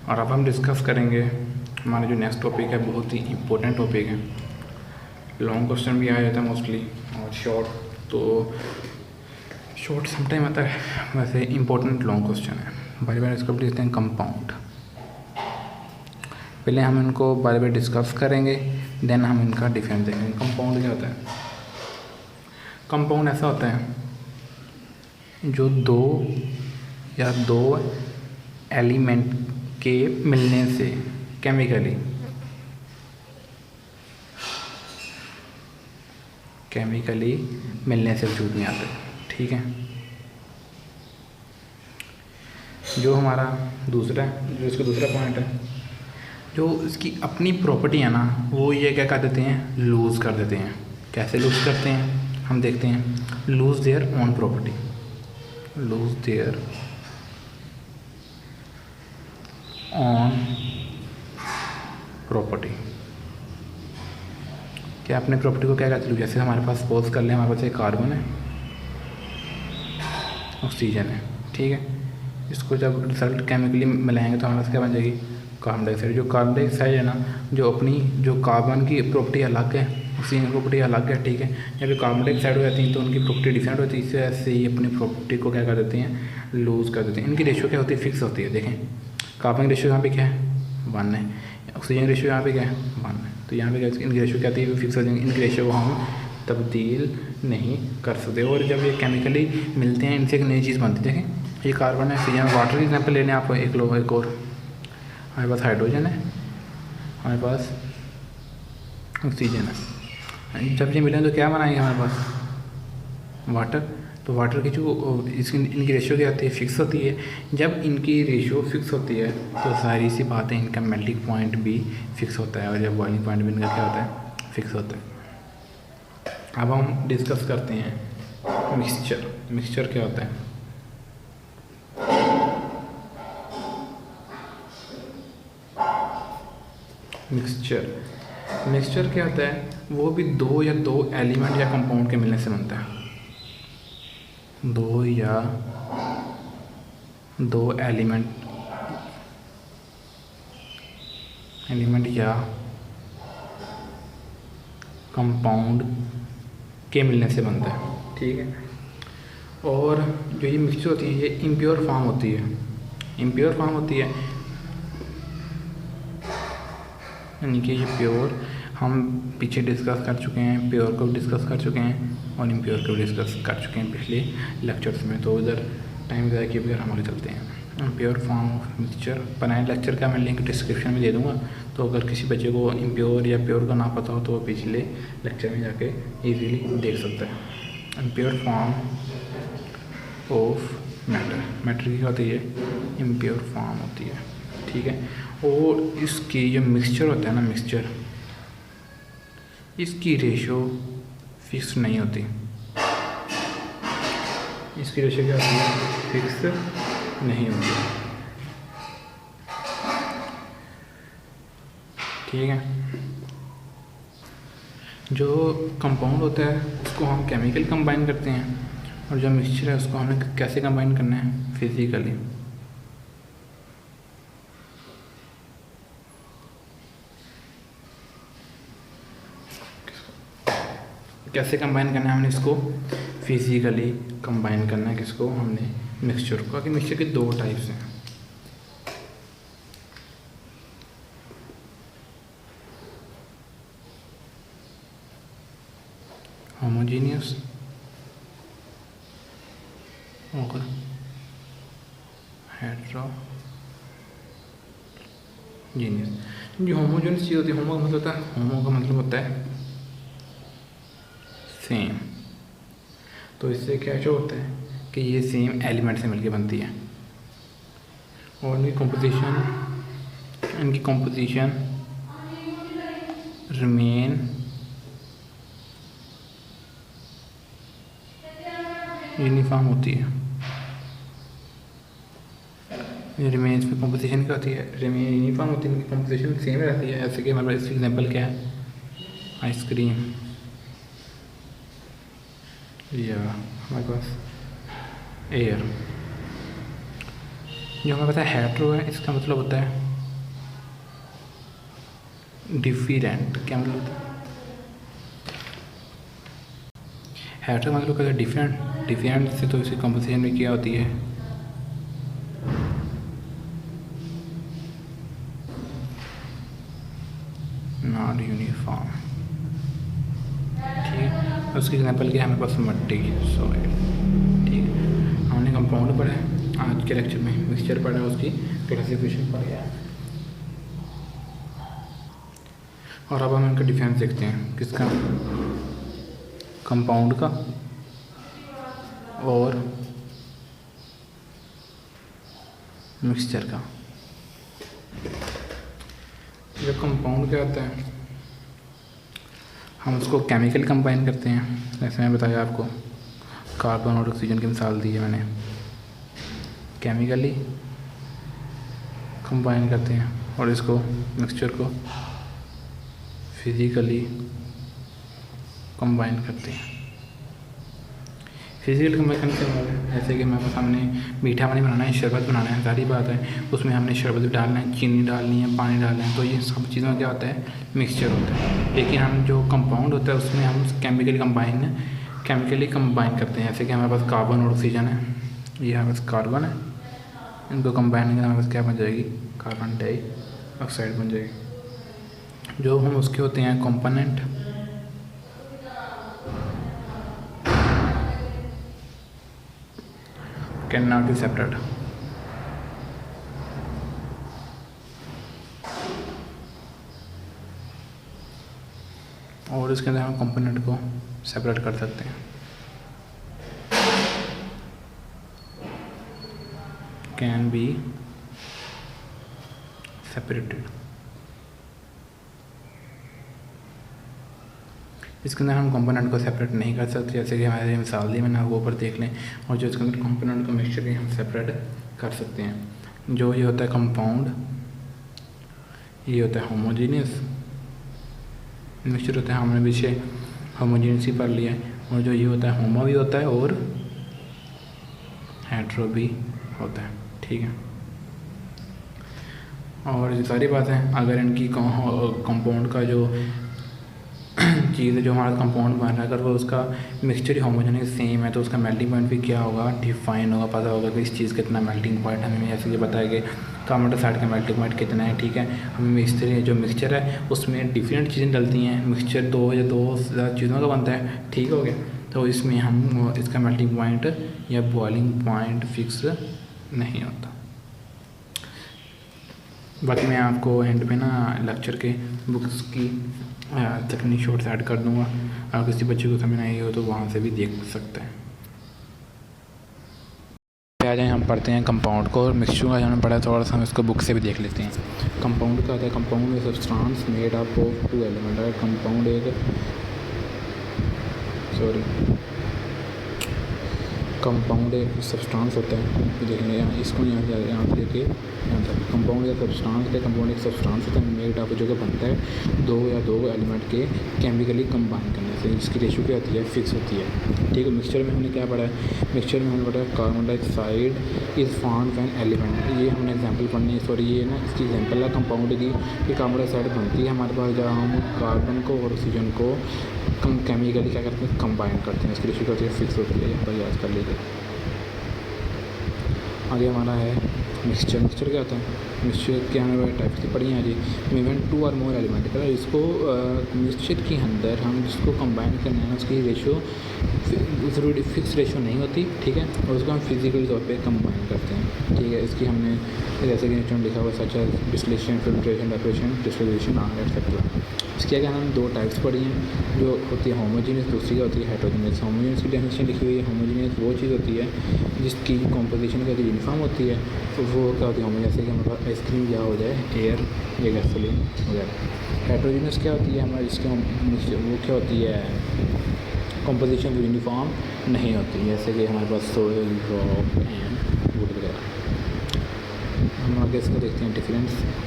और अब हम डिस्कस करेंगे हमारा जो नेक्स्ट टॉपिक है, बहुत ही इम्पोर्टेंट टॉपिक है। लॉन्ग क्वेश्चन भी आ जाता है मोस्टली, और शॉर्ट समटाइम आता है, वैसे इम्पोर्टेंट लॉन्ग क्वेश्चन है। बारी बारी इसको लिखते हैं कंपाउंड। पहले हम इनको बारी बारी डिस्कस करेंगे, देन हम इनका डिफरेंस देखेंगे। कंपाउंड क्या होता है? कंपाउंड ऐसा होता है जो दो एलिमेंट के मिलने से केमिकली मिलने से वजूद में आते हैं। ठीक है, जो हमारा दूसरा पॉइंट है, जो इसकी अपनी प्रॉपर्टी है ना, वो ये क्या कर देते हैं, लूज़ कर देते हैं। कैसे लूज़ करते हैं हम देखते हैं। Lose their own property, lose their on property. क्या अपने प्रॉपर्टी को क्या कहते हैं? जैसे हमारे पास सपोज कर लें, हमारे पास एक कार्बन है, ऑक्सीजन है। ठीक है, इसको जब रिजल्ट केमिकली मिलाएंगे तो हमारे पास क्या बन जाएगी, कार्बन डाइऑक्साइड। जो कार्बन डाइऑक्साइड है ना, जो कार्बन की प्रॉपर्टी अलग है, ऑक्सीजन की प्रॉपर्टी अलग है। ठीक है, जब कार्बन डाइऑक्साइड हो जाती है तो उनकी प्रॉपर्टी डिफरेंट होती है। इससे ऐसे ही अपनी प्रॉपर्टी को क्या कर देते हैं, लूज़ कर देते हैं। इनकी रेशियो क्या होती है, फिक्स होती है। देखें, कार्बन की रेशियो यहाँ पे क्या है, 1 है। ऑक्सीजन की रेशियो यहाँ पे क्या है, 1 है। तो यहाँ पे क्या, इनकी रेशियो क्या आती है, फिक्स हो जाएगी। इनकी रेशियो को हम तब्दील नहीं कर सकते। और जब ये केमिकली मिलते हैं, इनसे एक नई चीज़ बनती है। देखें, ये कार्बन है, ऑक्सीजन, वाटर की एग्जाम्पल लेने आपको एक और हमारे पास हाइड्रोजन है, हमारे पास ऑक्सीजन है। जब ये मिलें तो क्या बनाएंगे हमारे पास, वाटर। तो वाटर की जो इनकी रेशियो क्या होती है, फिक्स होती है। जब इनकी रेशियो फिक्स होती है तो सारी सी बातें, इनका मेल्टिंग पॉइंट भी फिक्स होता है, और जब बॉइलिंग पॉइंट भी इनका क्या होता है, फिक्स होता है। अब हम डिस्कस करते हैं मिक्सचर। मिक्सचर क्या होता है? मिक्सचर क्या होता है, वो भी दो एलिमेंट या कंपाउंड के मिलने से बनता है। दो एलिमेंट या कंपाउंड के मिलने से बनता है। ठीक है, और जो ये मिक्सचर होती है, ये इम्प्योर फॉर्म होती है। यानी कि ये प्योर हम पीछे डिस्कस कर चुके हैं, प्योर को डिस्कस कर चुके हैं और इम्प्योर को डिस्कस कर चुके हैं पिछले लेक्चर्स में। तो उधर टाइम ज़्यादा किए बगैर हमारे चलते हैं। प्योर फॉर्म ऑफ मिक्सचर बनाए लेक्चर का मैं लिंक डिस्क्रिप्शन में दे दूँगा। तो अगर किसी बच्चे को इम्प्योर या प्योर का ना पता हो तो वो पिछले लेक्चर में जाके ईजीली देख सकता है। इम्प्योर फॉर्म ऑफ मैटर की क्या होती है, इम्प्योर फॉर्म होती है। ठीक है, और इसकी जो मिक्सचर होता है ना, इसकी रेशियो फिक्स नहीं होती। इसकी रेशियो क्या होती है, फिक्स नहीं होती। ठीक है, जो कंपाउंड होता है उसको हम केमिकल कंबाइन करते हैं, और जो मिक्सचर है उसको हमें कैसे कंबाइन करना है, फिजिकली। कैसे कंबाइन करना है, हमने इसको फिजिकली कंबाइन करना है। किसको, हमने मिक्सचर को। कि मिक्सचर के 2 टाइप्स हैं, होमोजीनियस और हेट्रोजीनियस। जो होमोजीनियस चीज़ होती है, होमो का मतलब होता है सेम। तो इससे क्या जो होता है कि ये सेम एलिमेंट से मिलके बनती है, और इनकी कंपोजिशन रिमेन यूनिफॉर्म होती है। रिमेन्स में कंपोजिशन क्या होती है, रिमेन यूनिफॉर्म होती है, इनकी कंपोजिशन सेम रहती है। ऐसे कि हमारे पास एग्जाम्पल क्या है, आइसक्रीम, या हमारे पास एयर। जो हमें पता है हेट्रो है, इसका मतलब होता है डिफरेंट क्या मतलब होता है? हेट्रो मतलब क्या? डिफरेंट। डिफरेंट से तो इसकी कंपोजिशन में क्या होती है? Not uniform. ठीक है, उसकी एग्जांपल क्या है हमारे पास? मट्टी, सॉइल। ठीक है, हमने कंपाउंड पढ़ा है आज के लेक्चर में, मिक्सचर पढ़ा है, उसकी क्लासिफिकेशन पढ़ गया। और अब हम इनका डिफरेंस देखते हैं। किसका? कंपाउंड का और मिक्सचर का। जब कंपाउंड क्या होता है, हम उसको केमिकल कंबाइन करते हैं। जैसे मैं बताया आपको, कार्बन और ऑक्सीजन की मिसाल दी है मैंने। केमिकली कंबाइन करते हैं और इसको मिक्सचर को फिज़िकली कंबाइन करते हैं। फिजिकल कंबाइन करने से जैसे कि हमारे सामने मीठा पानी बनाना है, शरबत बनाना है, सारी बात है, उसमें हमने शरबत भी डालना है, चीनी डालनी है, पानी डालना है, तो ये सब चीज़ों में क्या होता है? मिक्सचर होता है। लेकिन हम जो कंपाउंड होता है उसमें हम केमिकली कंबाइन करते हैं। जैसे कि हमारे पास कार्बन और ऑक्सीजन है, ये हमारे पास कार्बन है, इनको कंबाइन करके हमारे पास क्या बन जाएगी? कार्बन डाइऑक्साइड बन जाएगी। जो हम उसके होते हैं component, can not be separate. और इसके अंदर हम कंपोनेंट को सेपरेट कर सकते हैं। Can be separated. इसके अंदर हम कंपोनेंट को सेपरेट नहीं कर सकते, जैसे कि हमारे मिसाल दी मैंने, वो ऊपर देख लें। और जो इसके अंदर कंपोनेंट को मिक्सचर के हम सेपरेट कर सकते हैं। जो ये होता है कंपाउंड, ये होता है होमोजीनियस। मिक्सचर होता है, हमने पीछे होमोजीनियस ही पढ़ लिया है। और जो ये होता है, होमो भी होता है और हेट्रो भी होता है। ठीक है, और ये सारी बातें अगर इनकी कंपाउंड का जो चीज़ है, जो हमारा कंपाउंड बन रहा है, अगर वो उसका मिक्सचर ही होमोजेनियस सेम है, तो उसका मेल्टिंग पॉइंट भी क्या होगा? डिफाइन होगा, पता होगा कि इस चीज़ का कितना मेल्टिंग पॉइंट है। हमें जैसे कि बताया कि कार्बन डाइऑक्साइड का मेल्टिंग पॉइंट कितना है। ठीक है, हमें मिक्सचर जो मिक्सचर है उसमें डिफरेंट चीज़ें डलती हैं। मिक्सचर दो से ज़्यादा चीज़ों का बनता है। ठीक हो गया, तो इसमें हम इसका मेल्टिंग पॉइंट या बॉइलिंग पॉइंट फिक्स नहीं होता। बाकी मैं आपको एंड पे ना लेक्चर के बुक्स की तकनीक शॉर्ट्स ऐड कर दूंगा। अगर किसी बच्चे को समझ नहीं हो तो वहाँ से भी देख सकते हैं। आ जाए हम पढ़ते हैं कंपाउंड को, और मिक्सचर का हमने पढ़ा थोड़ा सा, हम इसको बुक से भी देख लेते हैं। कंपाउंड का आता है, कंपाउंड में substance made up of 2 element है। कंपाउंड एक कंपाउंड एक सब्सटेंस होता है। देखेंगे यहाँ, इसको यहाँ से लेके यहाँ तक कंपाउंड या सब्सटेंस है। कंपाउंड एक सब्सटेंस होता है मेड अप, जो कि बनता है दो एलिमेंट के केमिकली कंबाइन करने से। इसकी रेशियो क्या होती है? फिक्स होती है। ठीक है, मिक्सचर में हमने क्या पढ़ा है? मिक्सचर में हमने पढ़ा है carbon dioxide is formed when element. ये हमने एग्जांपल पढ़नी है, सॉरी ये ना इसकी एग्जांपल है कंपाउंड की, कि कार्बन डाइऑक्साइड बनती है हमारे पास जब हम कार्बन को और ऑक्सीजन को केमिकली क्या करते हैं? कंबाइन करते हैं। इसकी रेशियो होती है फिक्स होती है, पर याद कर लीजिए। आगे हमारा है मिक्सचर। मिक्सचर क्या होता है? मिक्सचर क्या हमें टाइप्स की पढ़ी हैं जी। इवन 2 और मोर एलिमेंट का इसको मिक्सचर के अंदर हम जिसको कंबाइन करना है उसकी रेशियो ज़रूरी फिक्स रेशियो नहीं होती। ठीक है, और उसको हम फिजिकल तौर पे कंबाइन करते हैं। ठीक है, इसकी हमने जैसे कि नीचे में लिखा हुआ सच है distillation, filtration, definition, distillation etcetera. इसकी अगर हम 2 टाइप्स पढ़ी हैं, जो होती है होमोजीनियस, दूसरी होती है हेटेरोजीनियस। होमोजीनियस की डेफिनेशन लिखी हुई है। होमोजीनियस वो चीज़ होती है जिसकी कॉम्पोजिशन क्या यूनिफॉर्म होती है, तो वो क्या होती है? होमोजीनियस, जैसे कि हमारे पास आइसक्रीम या हो जाए एयर या गैसोलीन वगैरह। हेटेरोजीनियस क्या होती है हमारी? इसके वो क्या होती है? कॉम्पोजिशन यूनिफॉर्म नहीं होती, जैसे कि हमारे पास सोयल, रॉक एंड वुड वगैरह। हम आगे इसका देखते हैं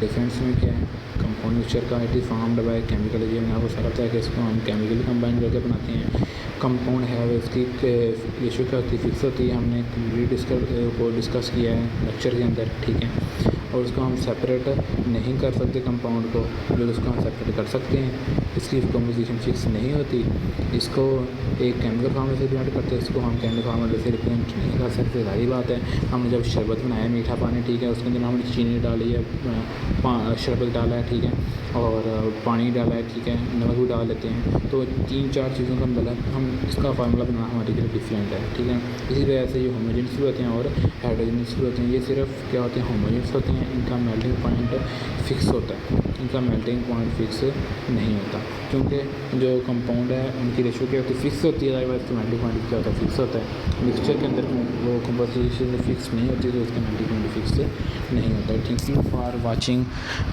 डिफरेंस में क्या है? कंपाउंड मिक्सचर का it is formed by chemical. ये मैंने आपको सारा बताया कि इसको हम केमिकली कंबाइन करके बनाते हैं। कंपाउंड है इसकी रेशियो क्या होती है? फिक्स होती है। हमने डिस्कस किया है लेक्चर के अंदर। ठीक है, और उसको हम सेपरेट नहीं कर सकते कंपाउंड को, जो उसको हम सेपरेट कर सकते हैं। इसकी कंपोजिशन फिक्स नहीं होती। इसको एक केमिकल फार्मूले से रिप्रेजेंट करते हैं, इसको हम केमिकल फार्मूले से रिप्रेजेंट नहीं कर सकते। सारी बात है, हमने जब शरबत बनाया मीठा पानी, ठीक है, उसके अंदर हमने चीनी डाली है, शरबत डाला है, ठीक है, और पानी डाला है, ठीक है, नमक भी डाल लेते हैं। तो 3-4 चीज़ों का मतलब हम इसका फार्मूला बनाना हमारे लिए डिफरेंट है, ठीक है। इसी वजह से ये होमोजेनियस भी होते हैं और हेटेरोजेनियस भी होते हैं। ये सिर्फ क्या होते हैं, होमोजेनियस होते हैं, इनका मेल्टिंग पॉइंट फिक्स होता है, इनका मेल्टिंग पॉइंट फिक्स नहीं होता, क्योंकि जो कंपाउंड है उनकी रेशो क्या होती है, फिक्स होती है। अदरवाइज तो मेल्टिंग पॉइंट क्या होता है, फिक्स होता है। मिक्सचर के अंदर वो कंपोजिशन फिक्स नहीं होती, तो उसका मेल्टिंग पॉइंट फिक्स नहीं होता। Thank you for watching.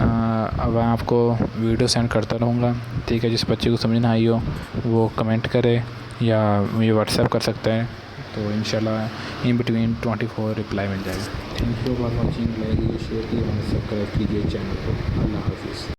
अब मैं आपको वीडियो सेंड करता रहूँगा, ठीक है। जिस बच्चे को समझ ना आई हो वो कमेंट करे या मुझे व्हाट्सएप कर सकता है, तो इंशाल्लाह इन बिटवीन 24 रिप्लाई मिल जाएगा। Thank you for watching. Like कीजिए, शेयर कीजिए और सब्सक्राइब कीजिए चैनल को। अल्लाह हाफिज़।